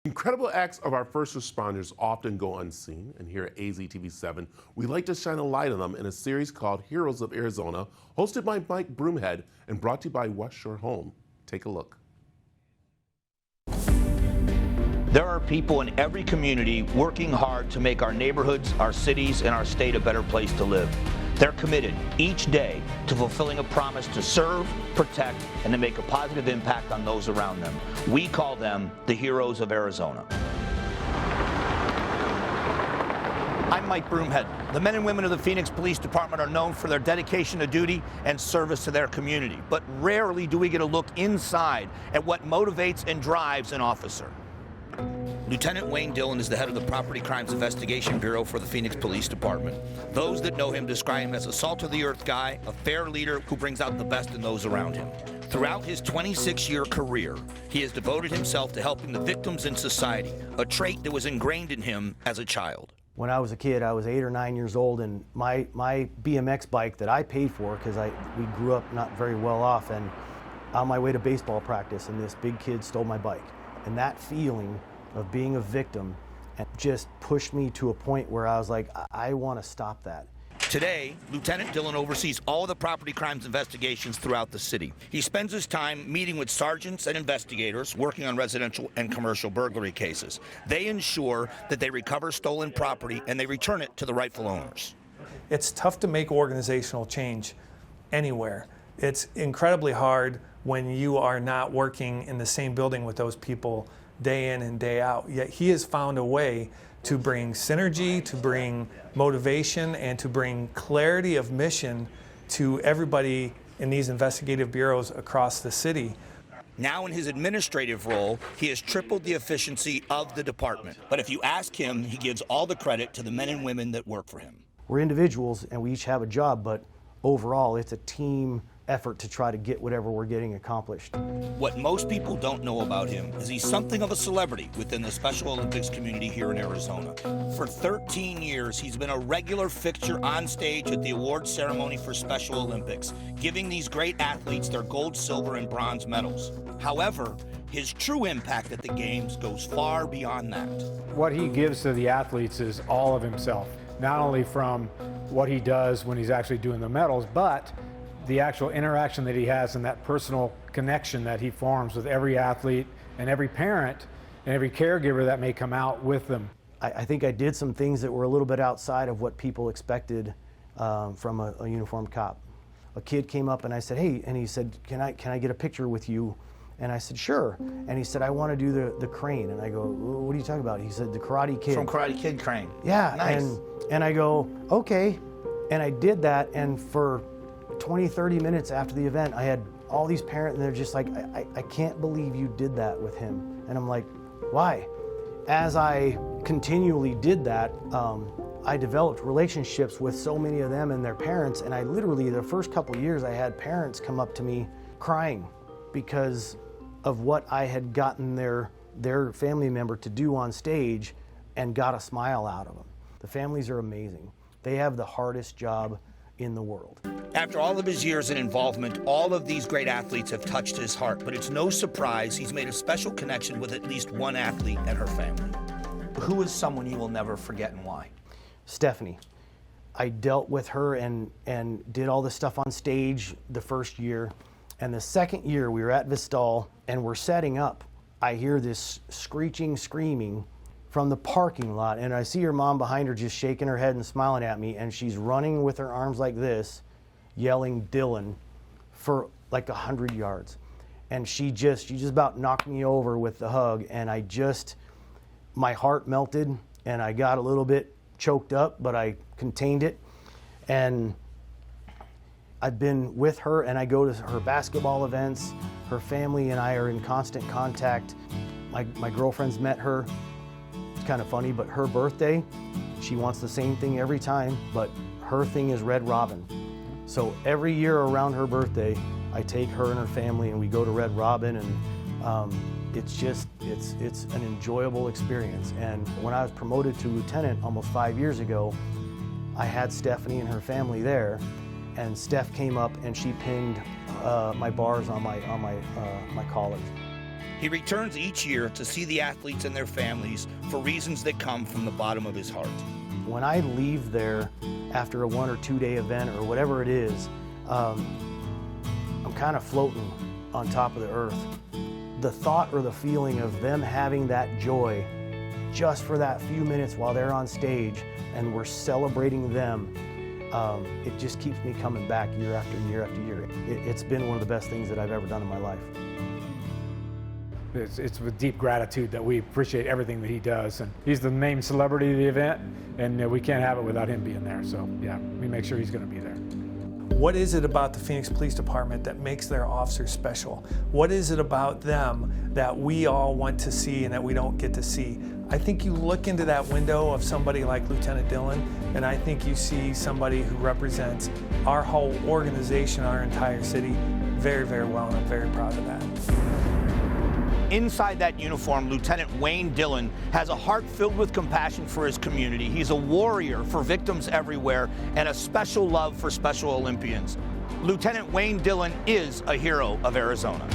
Incredible acts of our first responders often go unseen, and here at AZTV7, we like to shine a light on them in a series called Heroes of Arizona, hosted by Mike Broomhead and brought to you by West Shore Home. Take a look. There are people in every community working hard to make our neighborhoods, our cities, and our state a better place to live. They're committed each day to fulfilling a promise to serve, protect, and to make a positive impact on those around them. We call them the Heroes of Arizona. I'm Mike Broomhead. The men and women of the Phoenix Police Department are known for their dedication to duty and service to their community, but rarely do we get a look inside at what motivates and drives an officer. Lieutenant Wayne Dillon is the head of the Property Crimes Investigation Bureau for the Phoenix Police Department. Those that know him describe him as a salt-of-the-earth guy, a fair leader who brings out the best in those around him. Throughout his 26-year career, he has devoted himself to helping the victims in society, a trait that was ingrained in him as a child. When I was a kid, I was 8 or 9 years old, and my BMX bike that I paid for, because we grew up not very well off, and on my way to baseball practice, and this big kid stole my bike. And that feeling of being a victim and just pushed me to a point where I was like, I want to stop that. Today, Lieutenant Dillon oversees all of the property crimes investigations throughout the city. He spends his time meeting with sergeants and investigators working on residential and commercial burglary cases. They ensure that they recover stolen property and they return it to the rightful owners. It's tough to make organizational change anywhere. It's incredibly hard when you are not working in the same building with those people day in and day out. Yet he has found a way to bring synergy, to bring motivation, and to bring clarity of mission to everybody in these investigative bureaus across the city. Now in his administrative role, he has tripled the efficiency of the department. But if you ask him, he gives all the credit to the men and women that work for him. We're individuals and we each have a job, but overall it's a team effort to try to get whatever we're getting accomplished. What most people don't know about him is he's something of a celebrity within the Special Olympics community here in Arizona. For 13 years, he's been a regular fixture on stage at the award ceremony for Special Olympics, giving these great athletes their gold, silver, and bronze medals. However, his true impact at the games goes far beyond that. What he gives to the athletes is all of himself, not only from what he does when he's actually doing the medals, but the actual interaction that he has and that personal connection that he forms with every athlete and every parent and every caregiver that may come out with them. I think I did some things that were a little bit outside of what people expected from a uniformed cop. A kid came up and I said, hey, and he said, can I get a picture with you? And I said, sure. And he said, I want to do the crane. And I go, what are you talking about? He said, the Karate Kid. From Karate Kid crane. Yeah. Nice. And I go, okay. And I did that, and for 20, 30 minutes after the event, I had all these parents, and they're just like, I can't believe you did that with him. And I'm like, why? As I continually did that, I developed relationships with so many of them and their parents, and I literally, the first couple of years, I had parents come up to me crying because of what I had gotten their family member to do on stage and got a smile out of them. The families are amazing. They have the hardest job in the world. After all of his years in involvement, all of these great athletes have touched his heart, but it's no surprise he's made a special connection with at least one athlete and her family. Who is someone you will never forget and why? Stephanie. I dealt with her and did all this stuff on stage the first year, and the second year we were at Vistal and we're setting up. I hear this screeching, screaming from the parking lot, and I see her mom behind her just shaking her head and smiling at me, and she's running with her arms like this, yelling Dillon for like 100 yards. And she just about knocked me over with the hug, and my heart melted, and I got a little bit choked up, but I contained it. And I've been with her, and I go to her basketball events. Her family and I are in constant contact. My girlfriend's met her. It's kind of funny, but her birthday, she wants the same thing every time, but her thing is Red Robin. So every year around her birthday, I take her and her family and we go to Red Robin, and it's an enjoyable experience. And when I was promoted to lieutenant almost 5 years ago, I had Stephanie and her family there, and Steph came up and she pinned my bars on my collars. He returns each year to see the athletes and their families for reasons that come from the bottom of his heart. When I leave there after a 1 or 2 day event or whatever it is, I'm kind of floating on top of the earth. The thought or the feeling of them having that joy just for that few minutes while they're on stage and we're celebrating them, it just keeps me coming back year after year after year. It's been one of the best things that I've ever done in my life. It's with deep gratitude that we appreciate everything that he does. And he's the main celebrity of the event, and we can't have it without him being there. So, yeah, we make sure he's going to be there. What is it about the Phoenix Police Department that makes their officers special? What is it about them that we all want to see and that we don't get to see? I think you look into that window of somebody like Lieutenant Dillon, and I think you see somebody who represents our whole organization, our entire city, very, very well, and I'm very proud of that. Inside that uniform, Lieutenant Wayne Dillon has a heart filled with compassion for his community. He's a warrior for victims everywhere and a special love for Special Olympians. Lieutenant Wayne Dillon is a hero of Arizona.